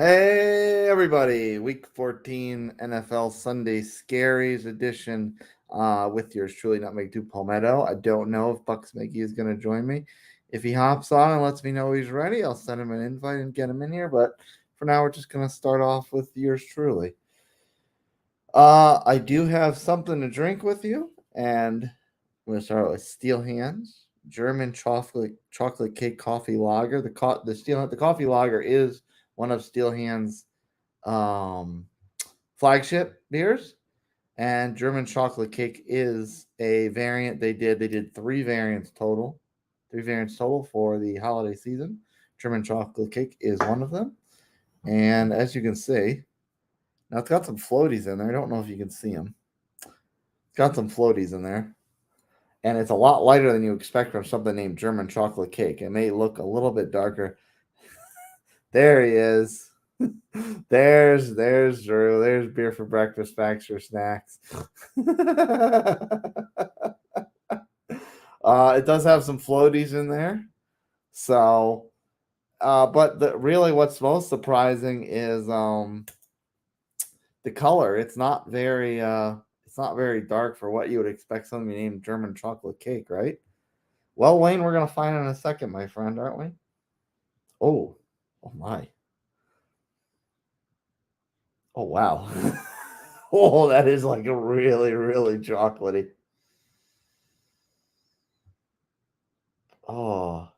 Hey everybody, Week 14 NFL Sunday Scaries edition with yours truly, Nutmeg 2 Palmetto. I don't know if Bucks Mickey is going to join me. If he hops on and lets me know he's ready, I'll send him an invite and get him in here. But for now, we're just going to start off with yours truly. I do have something to drink with you, and I'm going to start with Steel Hands German chocolate cake coffee lager. The coffee lager is one of Steel Hands' um, flagship beers, and German chocolate cake is a variant they did three variants total for the holiday season. German chocolate cake is one of them, and as you can see, now it's got some floaties in there. I don't know if you can see them. It's got some floaties in there, and it's a lot lighter than you expect from something named German chocolate cake. It may look a little bit darker. There he is. There's Drew. There's beer for breakfast, facts for snacks. It does have some floaties in there. So, but really what's most surprising is the color. It's not very dark for what you would expect something named German chocolate cake, right? Well, Wayne, we're gonna find in a second, my friend, aren't we? Oh, oh my. Oh wow. Oh, that is like a really, really chocolatey. Oh,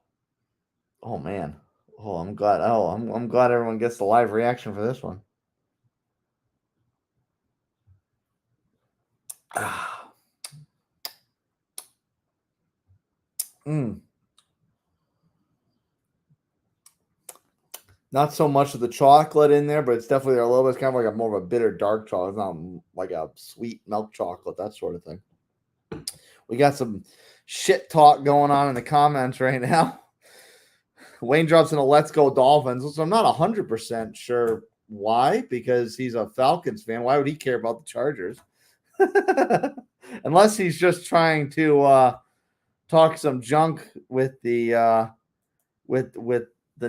oh man. Oh, I'm glad. I'm glad everyone gets the live reaction for this one. Ah. Mm. Not so much of the chocolate in there, but it's definitely a little bit. It's kind of like a more of a bitter dark chocolate. It's not like a sweet milk chocolate, that sort of thing. We got some shit talk going on in the comments right now. Wayne drops in a "Let's go Dolphins," so I'm not 100% sure why, because he's a Falcons fan. Why would he care about the Chargers? Unless he's just trying to talk some junk with the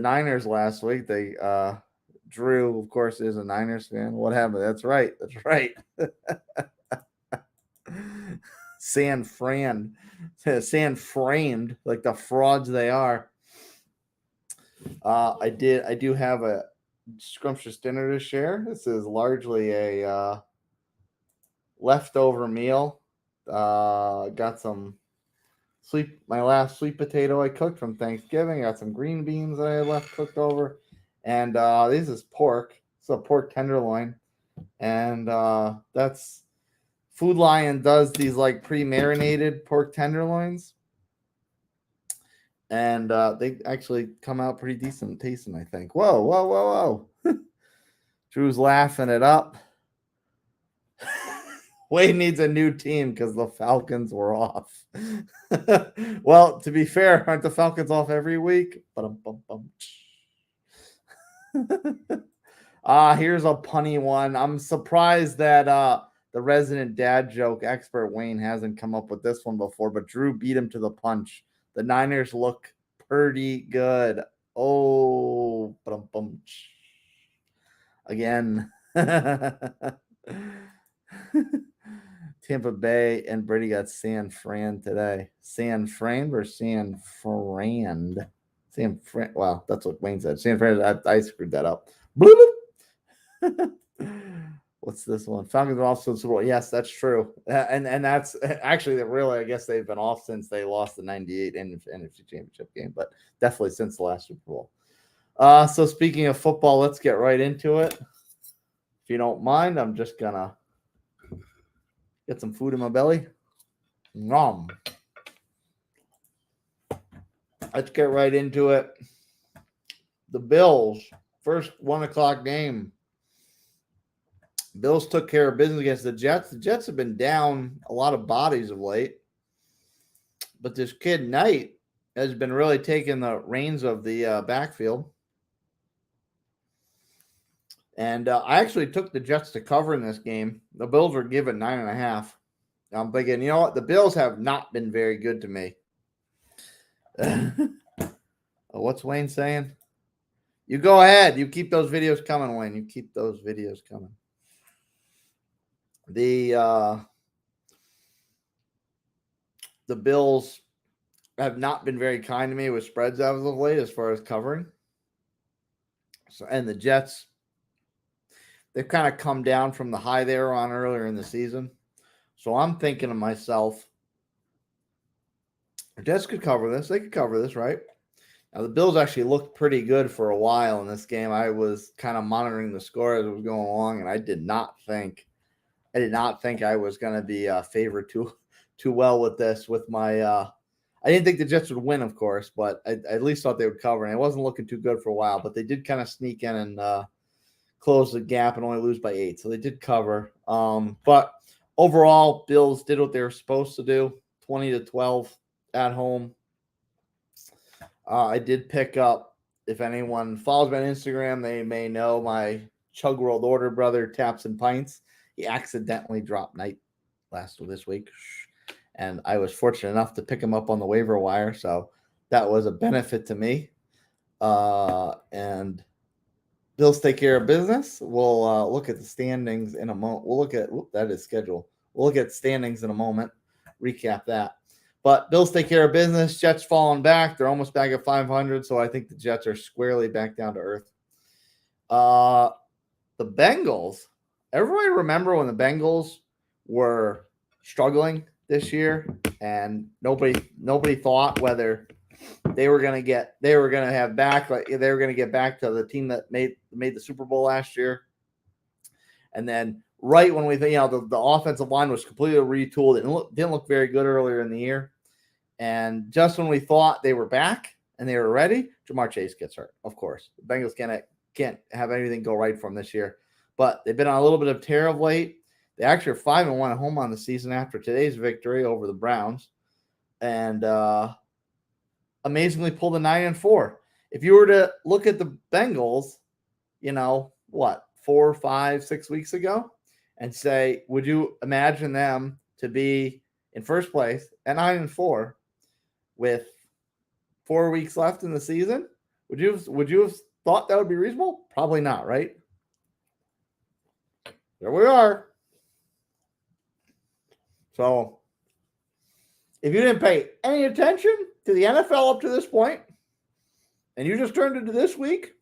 Niners last week. They Drew, of course, is a Niners fan. What happened? That's right. That's right. San framed like the frauds they are. I do have a scrumptious dinner to share. This is largely a leftover meal. Got some my last sweet potato I cooked from Thanksgiving. I got some green beans I left cooked over, and this is pork. It's a pork tenderloin, and that's Food Lion does these like pre-marinated pork tenderloins, and they actually come out pretty decent tasting. I think. Whoa, whoa, whoa, whoa! Drew's laughing it up. Wade needs a new team because the Falcons were off. Well, to be fair, aren't the Falcons off every week? Here's a punny one. I'm surprised that the resident dad joke expert Wayne hasn't come up with this one before, but Drew beat him to the punch. The Niners look pretty good. Oh, again. Tampa Bay and Brady got San Fran today. San Fran or San Fran? San Fran. Wow, that's what Wayne said. San Fran. I screwed that up. What's this one? Falcons are off to the Super Bowl. Yes, that's true. And that's actually really, I guess they've been off since they lost the 98 NFC Championship game, but definitely since the last Super Bowl. So speaking of football, let's get right into it. If you don't mind, I'm just gonna get some food in my belly. Nom. Let's get right into it. The Bills, first 1:00 game. Bills took care of business against the Jets. The Jets have been down a lot of bodies of late, but this kid Knight has been really taking the reins of the backfield. And I actually took the Jets to cover in this game. The Bills were given 9.5. I'm thinking, you know what? The Bills have not been very good to me. What's Wayne saying? You go ahead. You keep those videos coming, Wayne. You keep those videos coming. The Bills have not been very kind to me with spreads as of late as far as covering. So, and the Jets, they've kind of come down from the high they were on earlier in the season. So I'm thinking to myself, the Jets could cover this. They could cover this, right? Now, the Bills actually looked pretty good for a while in this game. I was kind of monitoring the score as it was going along, and I did not think I was going to be favored too well with this. With my, I didn't think the Jets would win, of course, but I at least thought they would cover. And it wasn't looking too good for a while, but they did kind of sneak in and close the gap and only lose by 8, so they did cover. But overall, Bills did what they were supposed to do, 20-12 at home. I did pick up, if anyone follows me on Instagram, they may know my Chug World Order brother, Taps and Pints. He accidentally dropped Knight this week, and I was fortunate enough to pick him up on the waiver wire, so that was a benefit to me. And Bills take care of business. We'll look at the standings in a moment. We'll look at that is schedule. We'll look at standings in a moment. Recap that. But Bills take care of business. Jets falling back. They're almost back at 500, so I think the Jets are squarely back down to earth. The Bengals. Everybody remember when the Bengals were struggling this year, and nobody thought whether they were going to get back to the team that made the Super Bowl last year. And then right when we think, the offensive line was completely retooled. It didn't look very good earlier in the year. And just when we thought they were back and they were ready, Jamar Chase gets hurt. Of course, the Bengals can't have anything go right for them this year. But they've been on a little bit of tear of late. They actually are 5-1 at home on the season after today's victory over the Browns, and amazingly pulled a 9-4. If you were to look at the Bengals, 4, 5, 6 weeks ago, and say, would you imagine them to be in first place at 9-4 with 4 weeks left in the season? Would you have thought that would be reasonable? Probably not, right? There we are. So, if you didn't pay any attention to the NFL up to this point, and you just turned into this week,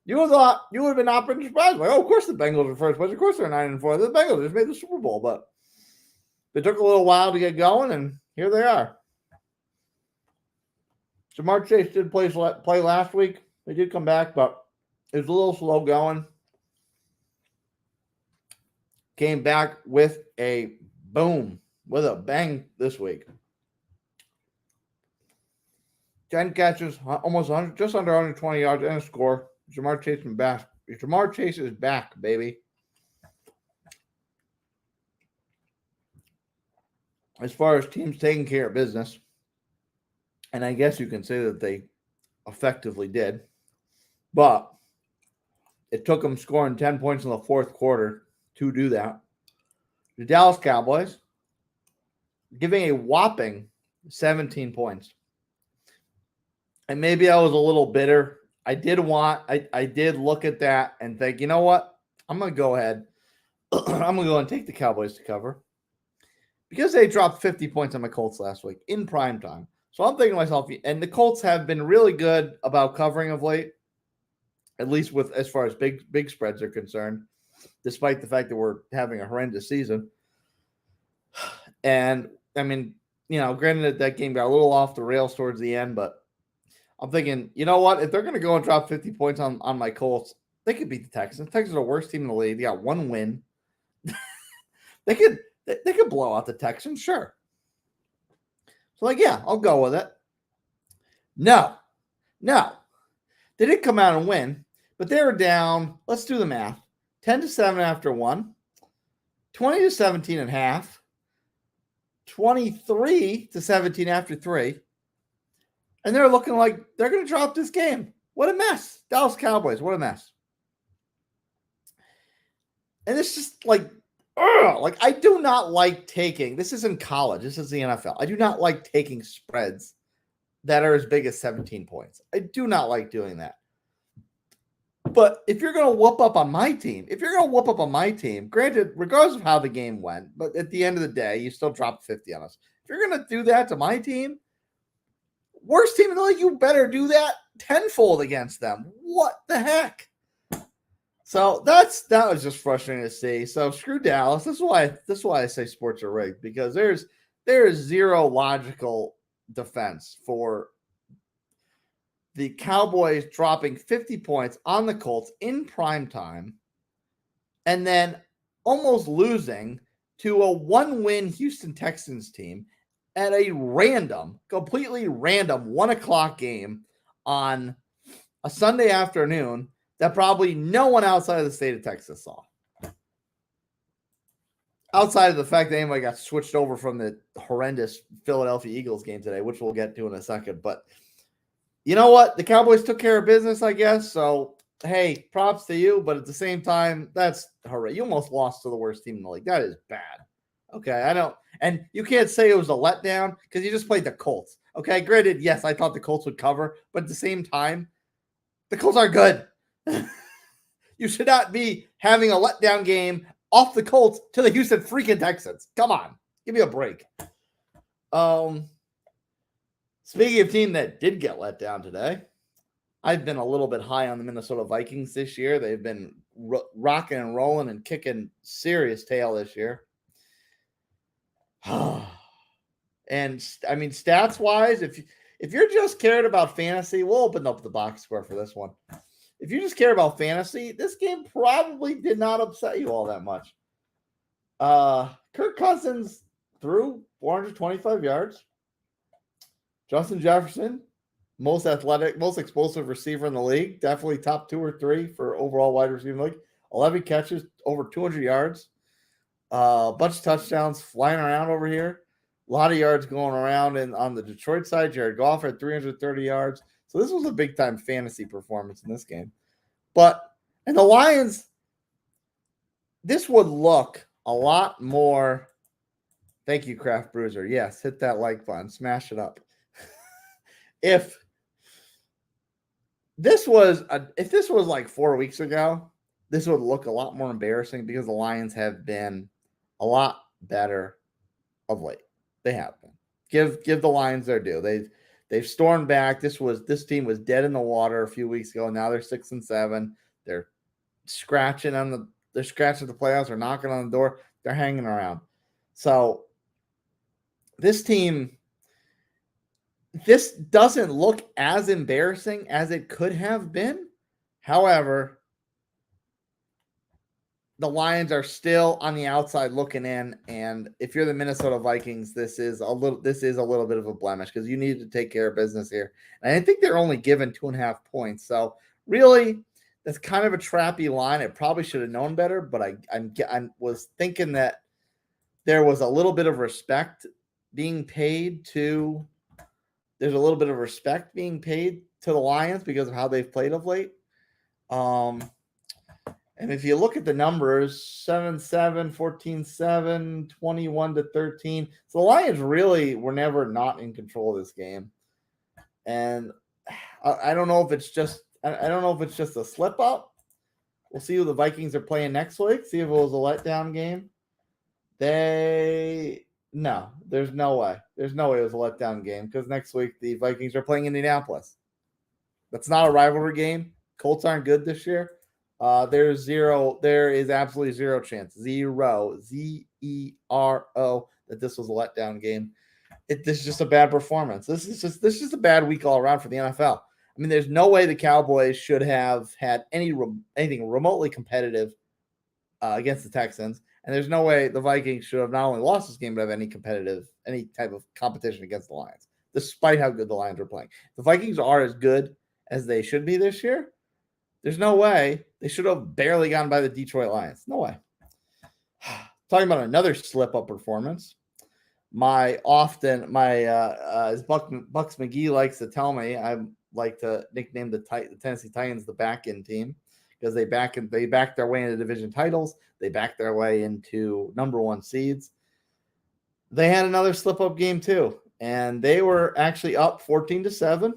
you would have been not been surprised. Like, of course the Bengals are first place. Of course they're 9-4. The Bengals just made the Super Bowl, but it took a little while to get going, and here they are. Jamar Chase did play last week. They did come back, but it was a little slow going. Came back with a boom, with a bang this week. 10 catches, almost 100, just under 120 yards, and a score. Jamar Chase is back. Jamar Chase is back, baby. As far as teams taking care of business, and I guess you can say that they effectively did, but it took them scoring 10 points in the fourth quarter to do that. The Dallas Cowboys giving a whopping 17 points. And maybe I was a little bitter. I did look at that and think, you know what? I'm going to go ahead. I'm going to go and take the Cowboys to cover because they dropped 50 points on my Colts last week in prime time. So I'm thinking to myself, and the Colts have been really good about covering of late, at least with as far as big spreads are concerned, despite the fact that we're having a horrendous season. And I mean, granted that game got a little off the rails towards the end, but I'm thinking, you know what? If they're going to go and drop 50 points on my Colts, they could beat the Texans. The Texans are the worst team in the league. They got one win. They could blow out the Texans, sure. So, yeah, I'll go with it. No. They did come out and win, but they were down, let's do the math, 10-7 after 1, 20-17 at half, 23-17 after 3. And they're looking like they're going to drop this game. What a mess. Dallas Cowboys, what a mess. And it's just like I do not like taking, this isn't college, this is the NFL. I do not like taking spreads that are as big as 17 points. I do not like doing that. But if you're going to whoop up on my team, granted, regardless of how the game went, but at the end of the day, you still dropped 50 on us. If you're going to do that to my team, worst team in the league, you better do that tenfold against them. What the heck? So that was just frustrating to see. So screw Dallas. This is why I say sports are rigged, because there is zero logical defense for the Cowboys dropping 50 points on the Colts in prime time and then almost losing to a 1-win Houston Texans team at a completely random 1:00 game on a Sunday afternoon that probably no one outside of the state of Texas saw. Outside of the fact that anybody got switched over from the horrendous Philadelphia Eagles game today, which we'll get to in a second. But you know what? The Cowboys took care of business, I guess. So, hey, props to you. But at the same time, that's horrific. You almost lost to the worst team in the league. That is bad. Okay, I don't. And you can't say it was a letdown because you just played the Colts. Okay, granted, yes, I thought the Colts would cover. But at the same time, the Colts are good. You should not be having a letdown game off the Colts to the Houston freaking Texans. Come on. Give me a break. Speaking of team that did get let down today, I've been a little bit high on the Minnesota Vikings this year. They've been rocking and rolling and kicking serious tail this year. And I mean, stats-wise, if you're just cared about fantasy, we'll open up the box score for this one. If you just care about fantasy, this game probably did not upset you all that much. Kirk Cousins threw 425 yards. Justin Jefferson, most athletic, most explosive receiver in the league. Definitely top 2 or 3 for overall wide receiver in the league. 11 catches, over 200 yards. A bunch of touchdowns flying around over here. A lot of yards going around. And on the Detroit side, Jared Goff had 330 yards. So this was a big-time fantasy performance in this game. And the Lions, this would look a lot more. Thank you, Craft Bruiser. Yes, hit that like button. Smash it up. If this was like 4 weeks ago, this would look a lot more embarrassing because the Lions have been a lot better of late. They have been. Give the Lions their due. They've stormed back. This team was dead in the water a few weeks ago. Now they're 6-7. They're scratching the playoffs. They're knocking on the door. They're hanging around. So this team, this doesn't look as embarrassing as it could have been. However, the Lions are still on the outside looking in, and if you're the Minnesota Vikings, this is a little bit of a blemish because you need to take care of business here. And I think they're only given 2.5 points, so really, that's kind of a trappy line. I probably should have known better, but I was thinking that there was a little bit of respect being paid to. There's a little bit of respect being paid to the Lions because of how they've played of late. And if you look at the numbers, 7-7, 14-7, 21-13. So the Lions really were never not in control of this game. And I don't know if it's just a slip up. We'll see who the Vikings are playing next week. See if it was a letdown game. No, there's no way. There's no way it was a letdown game because next week the Vikings are playing Indianapolis. That's not a rivalry game. Colts aren't good this year. There is absolutely zero chance. Zero, Z-E-R-O, that this was a letdown game. This is just a bad performance. This is just a bad week all around for the NFL. I mean, there's no way the Cowboys should have had anything remotely competitive against the Texans, and there's no way the Vikings should have not only lost this game but have any type of competition against the Lions, despite how good the Lions are playing. The Vikings are as good as they should be this year. There's no way they should have barely gotten by the Detroit Lions. No way. Talking about another slip-up performance. As Bucks McGee likes to tell me, I like to nickname the Tennessee Titans the back-end team because they back their way into division titles. They back their way into number 1 seeds. They had another slip-up game too, and they were actually up 14-7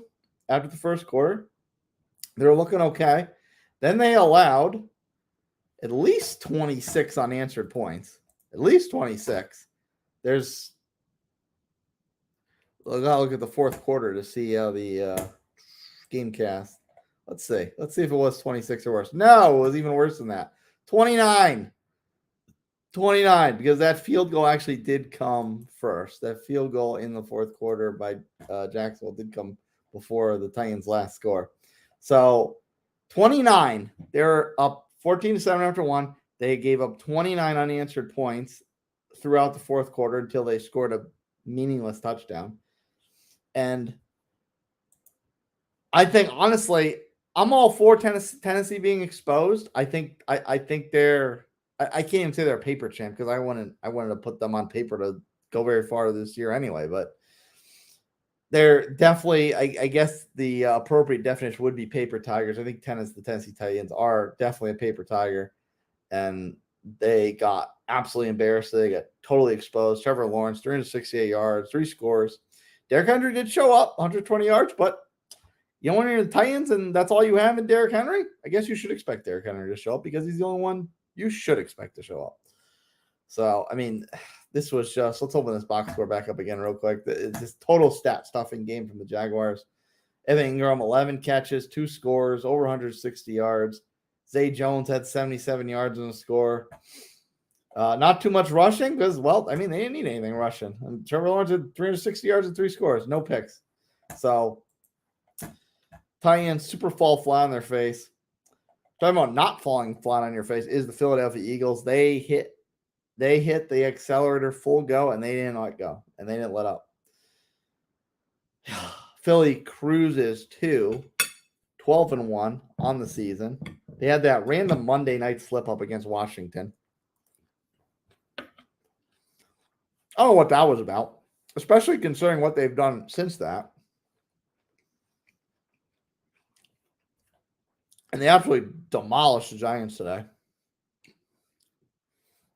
after the first quarter. They were looking okay, Then they allowed at least 26 unanswered points. At least 26. There's I gotta look at the fourth quarter to see how the game cast. Let's see. Let's see if it was 26 or worse. No, it was even worse than that. 29. 29, because that field goal actually did come first. That field goal in the fourth quarter by Jacksonville did come before the Titans' last score. So 29, they're up 14-7 after one. They gave up 29 unanswered points throughout the fourth quarter until they scored a meaningless touchdown. And I think, honestly, I'm all for Tennessee being exposed. I think they're I can't even say they're a paper champ because I wanted to put them on paper to go very far this year anyway. But they're definitely, I guess the appropriate definition would be paper tigers. I think the Tennessee Titans are definitely a paper tiger, and they got absolutely embarrassed. They got totally exposed. Trevor Lawrence, 368 yards, 3 scores. Derrick Henry did show up, 120 yards, but when you're the Titans and that's all you have in Derrick Henry, I guess you should expect Derrick Henry to show up because he's the only one you should expect to show up. So, I mean, this was just, let's open this box score back up again real quick. It's this total stat stuffing game from the Jaguars. Evan Ingram, 11 catches, 2 scores, over 160 yards. Zay Jones had 77 yards in the score. Not too much rushing because, well, I mean, they didn't need anything rushing. And Trevor Lawrence had 360 yards and 3 scores, no picks. So, Titans super fall flat on their face. Talking about not falling flat on your face is the Philadelphia Eagles. They hit the accelerator full go, and they didn't let go, and they didn't let up. Philly cruises to 12-1 on the season. They had that random Monday night slip up against Washington. I don't know what that was about, especially considering what they've done since that. And they absolutely demolished the Giants today.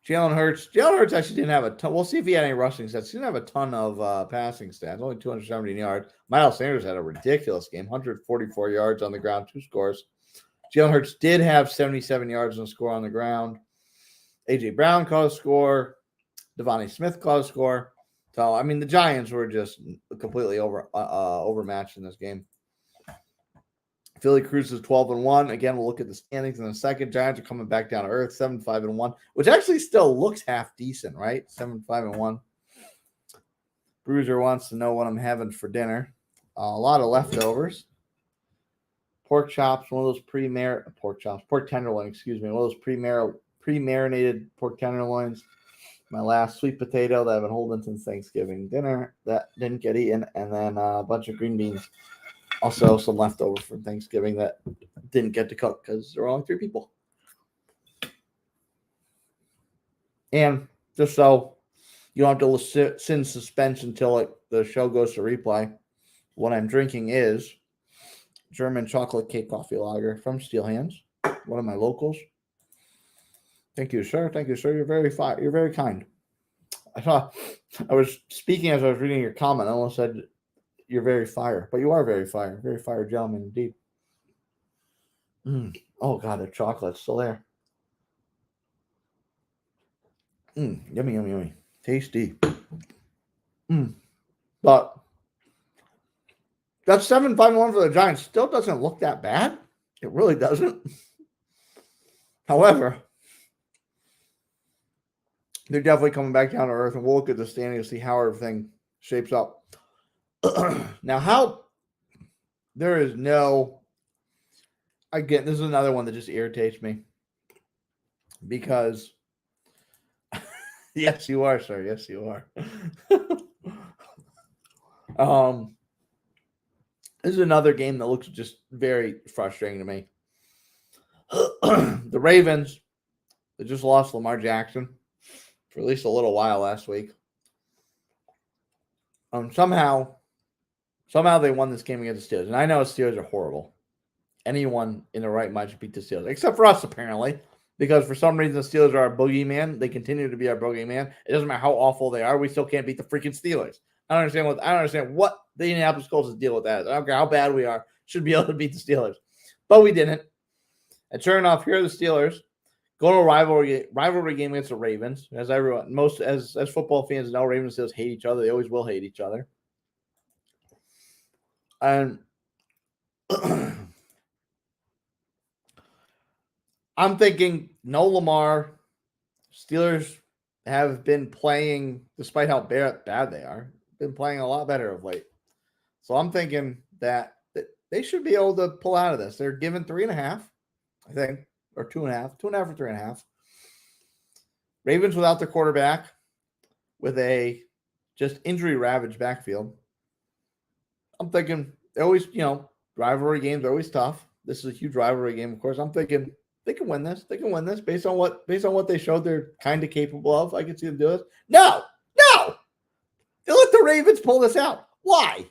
Jalen Hurts actually didn't have a ton. We'll see if he had any rushing stats. He didn't have a ton of passing stats, only 270 yards. Miles Sanders had a ridiculous game, 144 yards on the ground, 2 scores. Jalen Hurts did have 77 yards and a score on the ground. A.J. Brown caught a score. Devontae Smith caught a score. So, I mean, the Giants were just completely overmatched in this game. Philly cruises 12-1. Again, we'll look at the standings in a second. Giants are coming back down to earth, 7-5-1, which actually still looks half decent, right? 7-5-1. Bruiser wants to know what I'm having for dinner. A lot of leftovers. Pork chops, one of those pork tenderloin, excuse me, one of those pre-marinated pork tenderloins. My last sweet potato that I've been holding since Thanksgiving dinner that didn't get eaten, and then a bunch of green beans. Also, some leftovers from Thanksgiving that didn't get to cook because there were only 3 people. And just so you don't have to sit in suspense until the show goes to replay, what I'm drinking is German chocolate cake coffee lager from Steel Hands, one of my locals. Thank you, sir. Thank you, sir. You're very kind. I was speaking as I was reading your comment. I almost said you're very fire, but you are very fire gentleman indeed. Oh God, the chocolate's still there. Yummy, tasty. But that 7-5-1 for the Giants still doesn't look that bad. It really doesn't. However, they're definitely coming back down to earth, and we'll look at the standing to see how everything shapes up. Now, there is no, again, this is another one that just irritates me because, yes, you are, sir. Yes, you are. This is another game that looks just very frustrating to me. The Ravens, they just lost Lamar Jackson for at least a little while last week. Somehow they won this game against the Steelers. And I know the Steelers are horrible. Anyone in the right mind should beat the Steelers, except for us, apparently, because for some reason the Steelers are our boogeyman. They continue to be our boogeyman. It doesn't matter how awful they are. We still can't beat the freaking Steelers. I don't understand what the Indianapolis Colts deal with that. I don't care how bad we are. Should be able to beat the Steelers. But we didn't. And sure enough, here are the Steelers go to a rivalry game against the Ravens. As everyone, most as football fans know, Ravens and Steelers hate each other. They always will hate each other. And I'm thinking no Lamar. Steelers have been playing, despite how bad they are, been playing a lot better of late. So I'm thinking that they should be able to pull out of this. They're given 3.5, I think, or 2.5, 2.5 or 3.5. Ravens without their quarterback, with a just injury ravaged backfield. I'm thinking they always, rivalry games are always tough. This is a huge rivalry game, of course. I'm thinking they can win this. They can win this based on what they showed they're kind of capable of. I can see them do this. No. They let the Ravens pull this out. Why?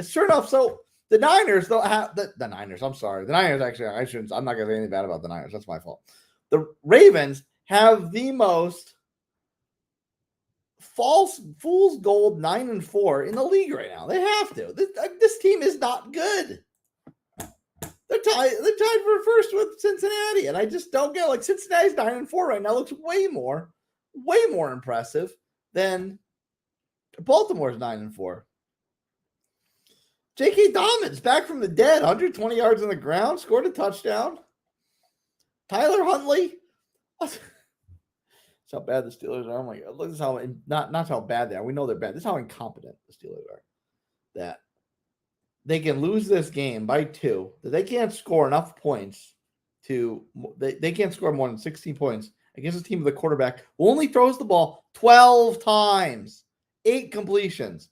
Sure enough, so the Niners don't have the Niners. I'm sorry. The Niners actually, I'm not gonna say anything bad about the Niners. That's my fault. The Ravens have the most fool's gold 9-4 in the league right now. They have to. This team is not good. They're tied for first with Cincinnati, and I just don't get Cincinnati's 9-4 right now. Looks way more impressive than Baltimore's 9-4. J.K. Dobbins back from the dead, 120 yards on the ground, scored a touchdown. Tyler Huntley. That's how bad the Steelers are. Oh my God! Look, this is how not how bad they are. We know they're bad. This is how incompetent the Steelers are. That they can lose this game by 2. That they can't score enough points to they can't score more than 16 points against a team with a quarterback who only throws the ball 12 times, 8 completions.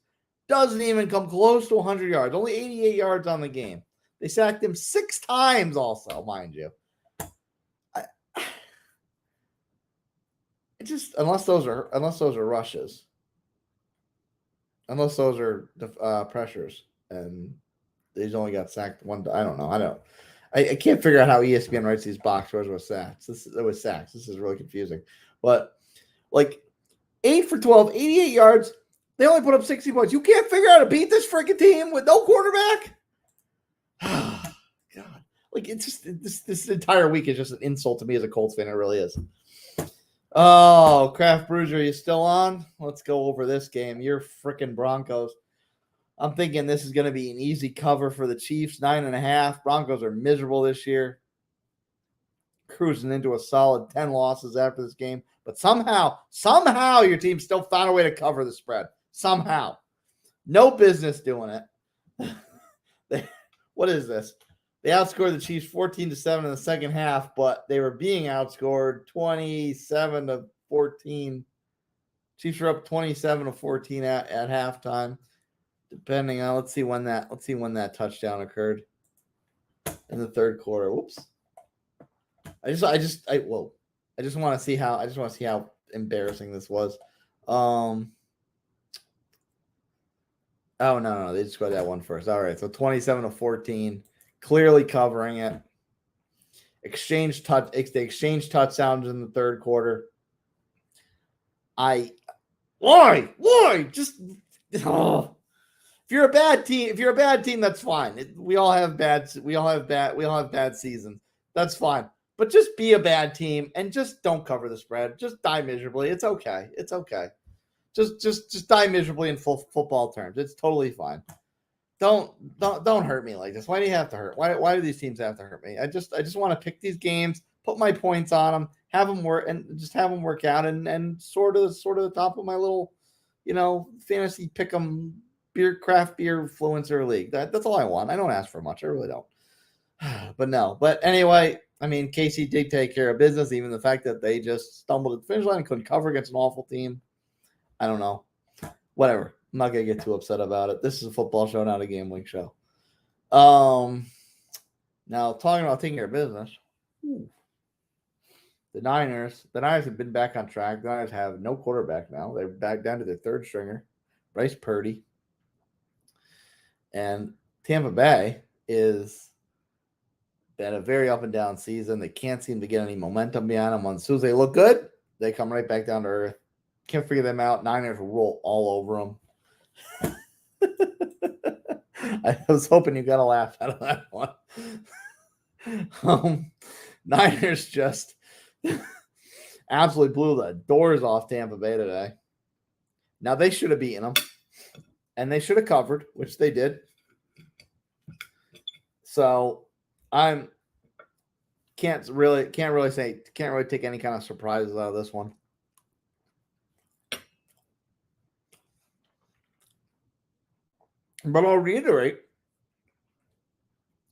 Doesn't even come close to 100 yards. Only 88 yards on the game. They sacked him 6 times also, mind you. Unless those are rushes. Unless those are pressures. And he's only got sacked one. I don't know. I can't figure out how ESPN writes these box scores with sacks. This is really confusing. But 8 for 12, 88 yards. They only put up 60 points. You can't figure out how to beat this freaking team with no quarterback? God. It's just this entire week is just an insult to me as a Colts fan. It really is. Oh, Kraft Bruiser, are you still on? Let's go over this game. Your freaking Broncos. I'm thinking this is going to be an easy cover for the Chiefs, 9.5. Broncos are miserable this year. Cruising into a solid 10 losses after this game. But somehow your team still found a way to cover the spread. Somehow. No business doing it. What is this? They outscored the Chiefs 14-7 in the second half, but they were being outscored 27-14. Chiefs were up 27-14 at halftime. Depending on let's see when that touchdown occurred in the third quarter. Whoops. I just want to see how embarrassing this was. Oh no, they just got that one first. All right, so 27-14, clearly covering it. They exchanged touchdowns in the third quarter. Why? Just if you're a bad team, that's fine. We all have bad seasons. That's fine. But just be a bad team and just don't cover the spread. Just die miserably. It's okay. Just die miserably in football terms. It's totally fine. Don't hurt me like this. Why do you have to hurt? Why do these teams have to hurt me? I just want to pick these games, put my points on them, have them work, and just have them work out, and sort of the top of my little, fantasy pick'em craft beer influencer league. That's all I want. I don't ask for much. I really don't. But anyway, I mean, KC did take care of business, even the fact that they just stumbled at the finish line and couldn't cover against an awful team. I don't know. Whatever. I'm not going to get too upset about it. This is a football show, not a gambling show. Now, talking about taking care of business, the Niners have been back on track. The Niners have no quarterback now. They're back down to their third stringer, Bryce Purdy. And Tampa Bay is been a very up and down season. They can't seem to get any momentum behind them. As soon as they look good, they come right back down to earth. Can't figure them out. Niners will roll all over them. I was hoping you got a laugh out of that one. Niners just absolutely blew the doors off Tampa Bay today. Now they should have beaten them, and they should have covered, which they did. So I'm can't really take any kind of surprises out of this one. But I'll reiterate,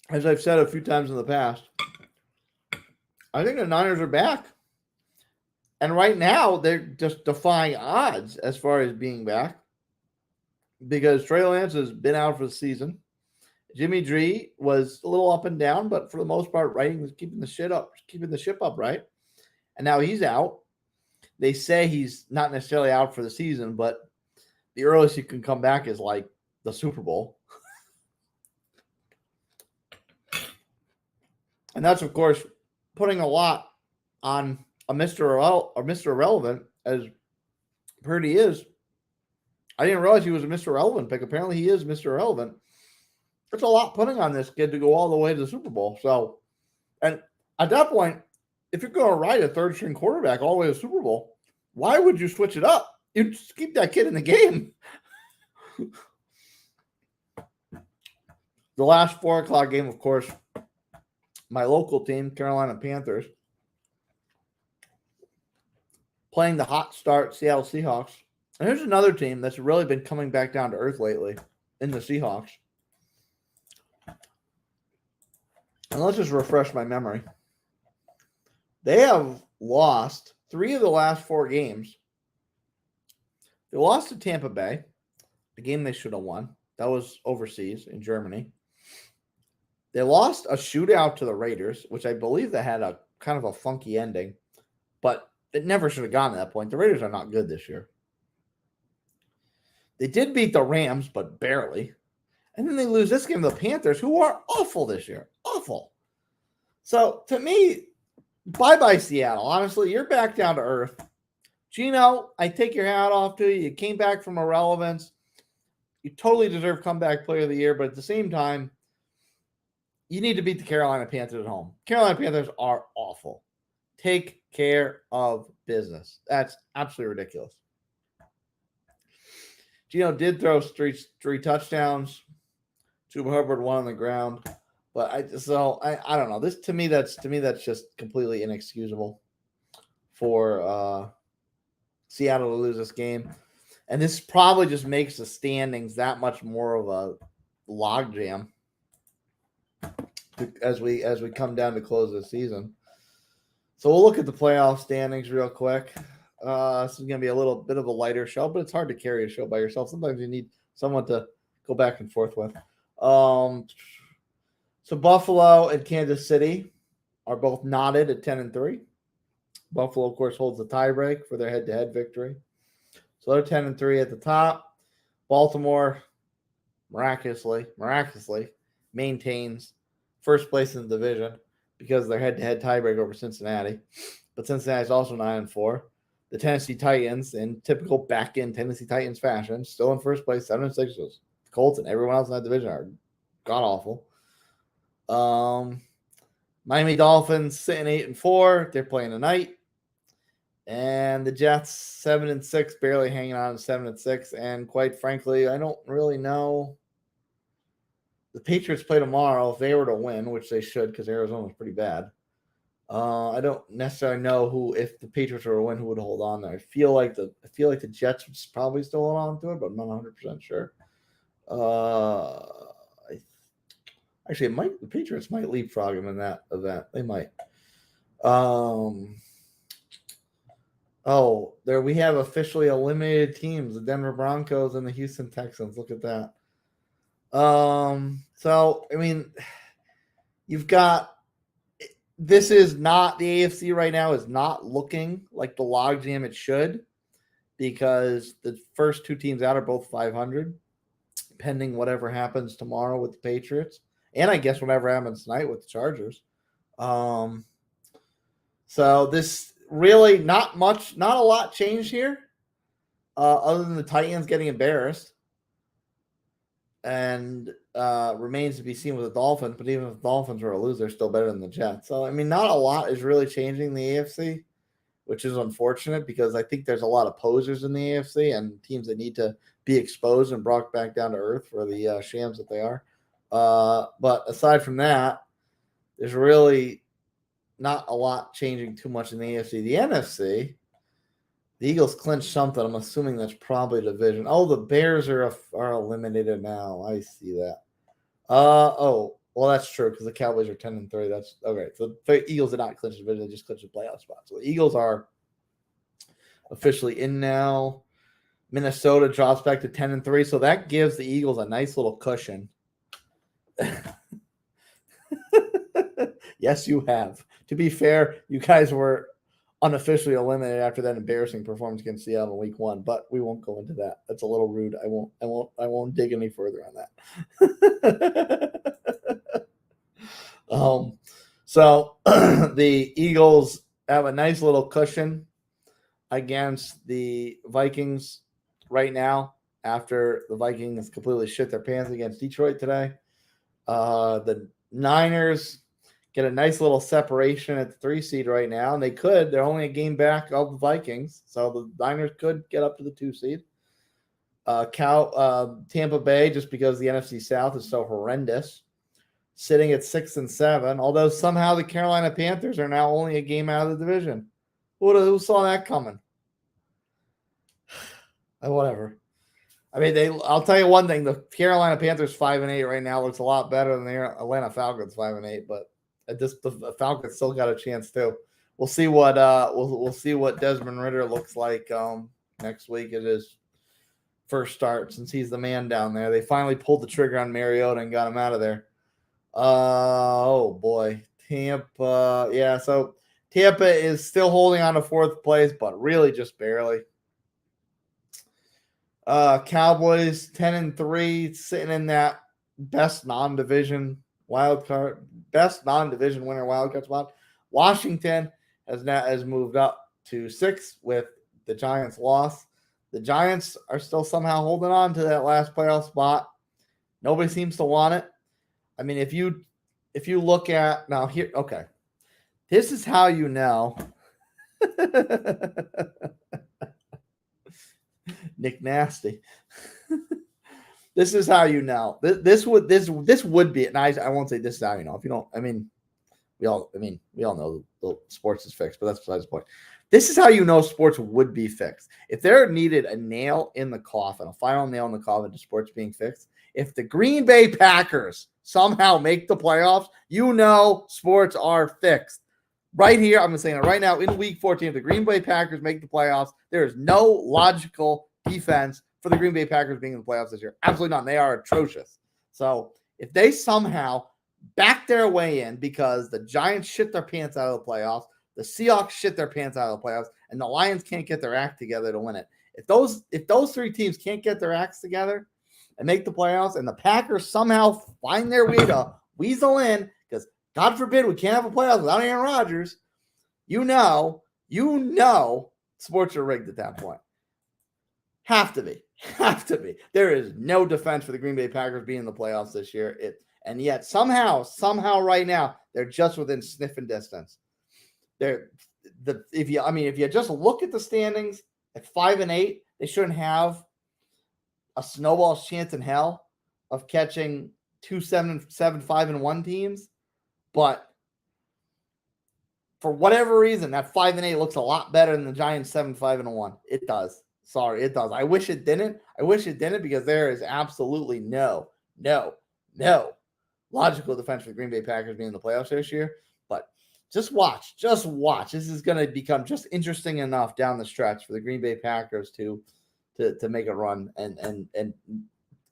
as I've said a few times in the past, I think the Niners are back. And right now, they're just defying odds as far as being back because Trey Lance has been out for the season. Jimmy G was a little up and down, but for the most part, right, he was keeping the ship up, right? And now he's out. They say he's not necessarily out for the season, but the earliest he can come back is like the Super Bowl. And that's, of course, putting a lot on a Mr. Irrelevant, as Purdy is. I didn't realize he was a Mr. Irrelevant pick. Apparently he is Mr. Irrelevant. It's a lot putting on this kid to go all the way to the Super Bowl. So, and at that point, if you're going to ride a third-string quarterback all the way to the Super Bowl, why would you switch it up? You just keep that kid in the game. The last 4 o'clock game, of course, my local team, Carolina Panthers, playing the hot start Seattle Seahawks. And here's another team that's really been coming back down to earth lately in the Seahawks. And let's just refresh my memory. They have lost 3 of the last 4 games. They lost to Tampa Bay, a game they should have won. That was overseas in Germany. They lost a shootout to the Raiders, which I believe they had a kind of a funky ending, but it never should have gone to that point. The Raiders are not good this year. They did beat the Rams, but barely. And then they lose this game to the Panthers, who are awful this year. Awful. So, to me, bye-bye, Seattle. Honestly, you're back down to earth. Gino, I take your hat off to you. You came back from irrelevance. You totally deserve comeback player of the year, but at the same time, you need to beat the Carolina Panthers at home. Carolina Panthers are awful. Take care of business. That's absolutely ridiculous. Gino did throw three touchdowns. Chuba Hubbard one on the ground, but I don't know. This to me that's just completely inexcusable for Seattle to lose this game, and this probably just makes the standings that much more of a logjam as we come down to close the season. So we'll look at the playoff standings real quick. This is going to be a little bit of a lighter show, but it's hard to carry a show by yourself. Sometimes you need someone to go back and forth with. So Buffalo and Kansas City are both knotted at 10-3. Buffalo, of course, holds the tiebreak for their head-to-head victory. So they're 10-3 at the top. Baltimore, miraculously, maintains first place in the division because of their head-to-head tiebreak over Cincinnati. But Cincinnati is also 9-4. The Tennessee Titans, in typical back-end Tennessee Titans fashion, still in first place, 7-6. The Colts and everyone else in that division are god-awful. Miami Dolphins sitting 8-4. They're playing tonight. And the Jets 7-6, barely hanging on to 7-6. And quite frankly, I don't really know. The Patriots play tomorrow. If they were to win, which they should, because Arizona's pretty bad. I don't necessarily know who, if the Patriots were to win, who would hold on there. I feel like the Jets would probably still hold on to it, but I'm not 100% sure. Actually, the Patriots might leapfrog them in that event. They might. There we have officially eliminated teams: the Denver Broncos and the Houston Texans. Look at that. So I mean, you've got. This is not the AFC right now is not looking like the logjam it should, because the first 2 teams out are both 500, pending whatever happens tomorrow with the Patriots, and I guess whatever happens tonight with the Chargers. So this really not a lot changed here, other than the Titans getting embarrassed. and remains to be seen with the Dolphins. But even if the Dolphins were to lose, they're still better than the Jets. So I mean, not a lot is really changing in the AFC, which is unfortunate because I think there's a lot of posers in the AFC and teams that need to be exposed and brought back down to earth for the shams that they are. But aside from that, there's really not a lot changing too much in the AFC. The NFC, the Eagles clinched something. I'm assuming that's probably division. Oh, the Bears are eliminated now. I see that. Well, that's true because the Cowboys are 10-3. That's okay. So the Eagles did not clinch the division; they just clinched the playoff spot. So the Eagles are officially in now. Minnesota drops back to 10-3, so that gives the Eagles a nice little cushion. Yes, you have. To be fair, you guys were unofficially eliminated after that embarrassing performance against Seattle in Week 1, but we won't go into that. That's a little rude. I won't dig any further on that. So the Eagles have a nice little cushion against the Vikings right now after the Vikings completely shit their pants against Detroit today. The Niners get a nice little separation at the 3 seed right now, and they're only a game back of the Vikings, so the Niners could get up to the 2 seed. Tampa Bay, just because the NFC South is so horrendous, sitting at 6-7, although somehow the Carolina Panthers are now only a game out of the division. Who saw that coming? Whatever. I mean, I'll tell you one thing: the Carolina Panthers 5-8 right now looks a lot better than the Atlanta Falcons 5-8. But the Falcons still got a chance too. We'll see what we'll see what Desmond Ridder looks like next week at his first start since he's the man down there. They finally pulled the trigger on Mariota and got him out of there. Oh boy, Tampa. Yeah, so Tampa is still holding on to 4th place, but really just barely. Cowboys 10-3, sitting in that best non-division winner wild card spot. Washington has moved up to 6 with the Giants' loss. The Giants are still somehow holding on to that last playoff spot. Nobody seems to want it. I mean, if you look at now here, okay, this is how you know. Nick Nasty. This is how you know. This would be, and I won't say this is how you know. If you don't, we all know the sports is fixed, but that's besides the point. This is how you know sports would be fixed. If there needed a nail in the coffin, a final nail in the coffin to sports being fixed, if the Green Bay Packers somehow make the playoffs, you know sports are fixed. Right here, I'm saying it right now, in Week 14, if the Green Bay Packers make the playoffs, there is no logical defense for the Green Bay Packers being in the playoffs this year. Absolutely not. They are atrocious. So if they somehow back their way in because the Giants shit their pants out of the playoffs, the Seahawks shit their pants out of the playoffs, and the Lions can't get their act together to win it. If those 3 teams can't get their acts together and make the playoffs, and the Packers somehow find their way to weasel in, because God forbid we can't have a playoff without Aaron Rodgers, you know, sports are rigged at that point. Have to be. There is no defense for the Green Bay Packers being in the playoffs this year. And yet somehow right now, they're just within sniffing distance. If you just look at the standings at 5-8, they shouldn't have a snowball's chance in hell of catching 5-1 teams. But for whatever reason, that 5-8 looks a lot better than the Giants 7-5-1. It does. Sorry, it does. I wish it didn't. Because there is absolutely no logical defense for the Green Bay Packers being in the playoffs this year. But just watch. This is going to become just interesting enough down the stretch for the Green Bay Packers to make a run and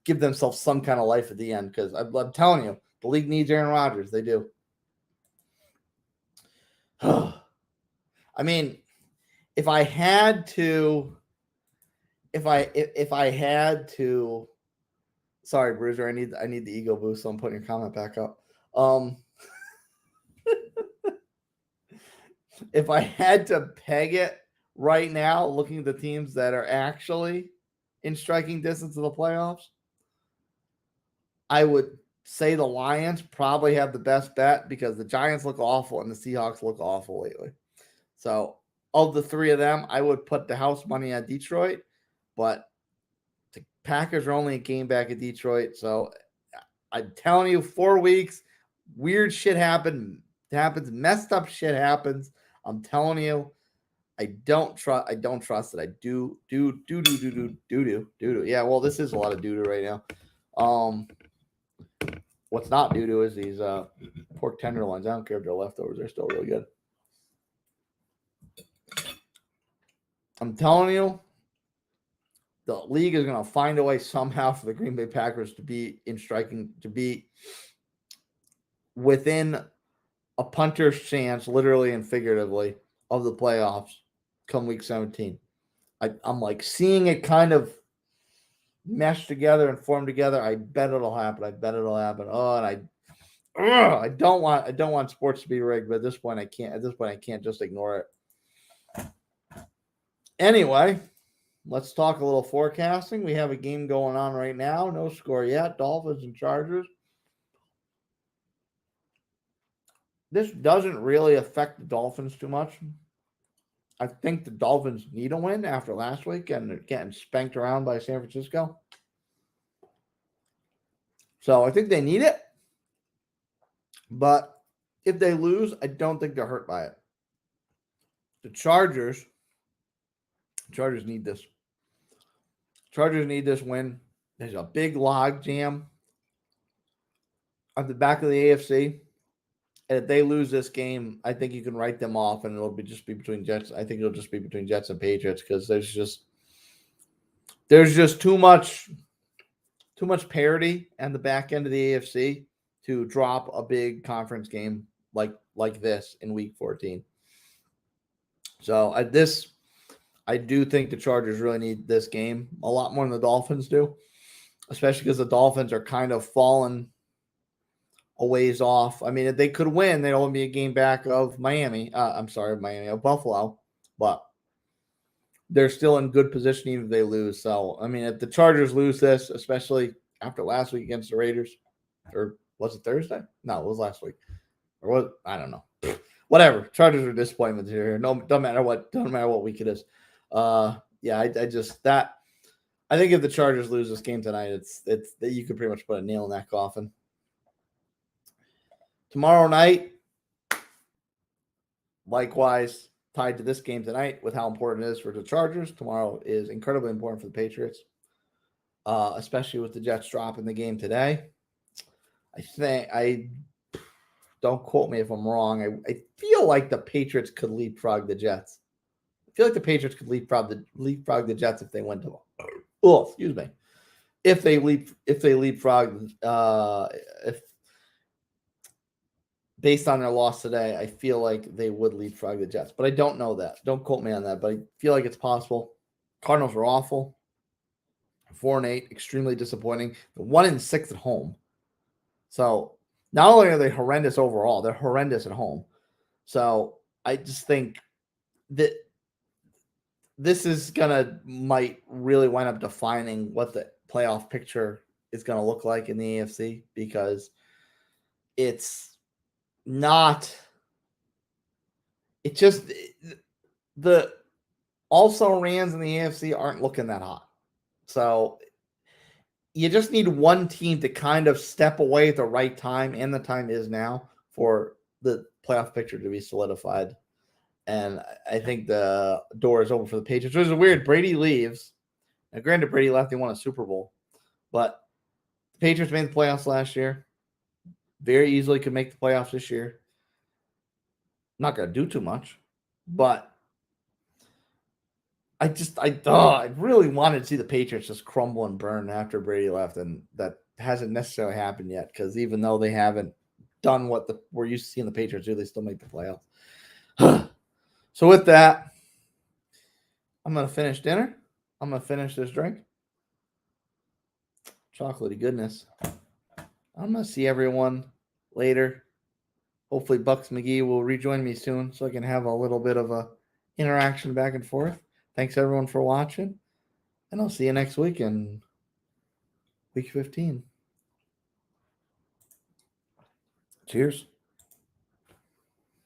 give themselves some kind of life at the end. Because I'm telling you, the league needs Aaron Rodgers. They do. I mean, if I had to, sorry, Bruiser, I need the ego boost, so I'm putting your comment back up. If I had to peg it right now, looking at the teams that are actually in striking distance of the playoffs, I would say the Lions probably have the best bet because the Giants look awful and the Seahawks look awful lately. So, of the three of them, I would put the house money on Detroit, but the Packers are only a game back at Detroit. So, I'm telling you, 4 weeks, weird shit happens, messed up shit happens. I'm telling you, I don't trust. I don't trust it. I do. Yeah, well, this is a lot of doo doo right now. What's not doo doo is these pork tenderloins. I don't care if they're leftovers; they're still really good. I'm telling you, the league is going to find a way somehow for the Green Bay Packers to be within a punter's chance, literally and figuratively, of the playoffs come week 17. I'm like seeing it kind of mesh together and form together. I bet it'll happen. Oh, and I don't want sports to be rigged, but at this point I can't. At this point I can't just ignore it. Anyway, let's talk a little forecasting. We have a game going on right now. No score yet. Dolphins and Chargers. This doesn't really affect the Dolphins too much. I think the Dolphins need a win after last week and they're getting spanked around by San Francisco. So I think they need it. But if they lose, I don't think they're hurt by it. The Chargers need this. Chargers need this win. There's a big log jam at the back of the AFC. And if they lose this game, I think you can write them off, and it'll just be between Jets. I think it'll just be between Jets and Patriots because there's just too much parity on the back end of the AFC to drop a big conference game like this in Week 14. So I do think the Chargers really need this game a lot more than the Dolphins do, especially because the Dolphins are kind of falling a ways off. I mean, if they could win, they'd only be a game back of Miami. Of Buffalo, but they're still in good position even if they lose. So, I mean, if the Chargers lose this, especially after last week against the Raiders, or was it Thursday? No, it was last week. Or what? I don't know. Whatever. Chargers are disappointments here. No, don't matter what week it is. Yeah, I think if the Chargers lose this game tonight, it's you could pretty much put a nail in that coffin. Tomorrow night, likewise, tied to this game tonight with how important it is for the Chargers. Tomorrow is incredibly important for the Patriots, especially with the Jets dropping the game today. Don't quote me if I'm wrong. I feel like the Patriots could leapfrog the Jets. I feel like the Patriots could leapfrog the Jets if they went to. Oh, excuse me. If they leapfrog, if based on their loss today, I feel like they would leapfrog the Jets, but I don't know that. Don't quote me on that, but I feel like it's possible. Cardinals are awful. 4-8, extremely disappointing. 1-6 at home. So not only are they horrendous overall, they're horrendous at home. So I just think that this is might really wind up defining what the playoff picture is going to look like in the AFC because it's not. It just the also Rams in the AFC aren't looking that hot. So you just need one team to kind of step away at the right time, and the time is now for the playoff picture to be solidified. And I think the door is open for the Patriots, which is weird. Brady leaves. Now, granted, Brady left. They won a Super Bowl. But the Patriots made the playoffs last year. Very easily could make the playoffs this year. Not going to do too much. But I really wanted to see the Patriots just crumble and burn after Brady left. And that hasn't necessarily happened yet because even though they haven't done what we're used to seeing the Patriots do, they still make the playoffs. So with that, I'm going to finish dinner. I'm going to finish this drink. Chocolatey goodness. I'm going to see everyone later. Hopefully Bucks McGee will rejoin me soon so I can have a little bit of a interaction back and forth. Thanks everyone for watching. And I'll see you next week in week 15. Cheers.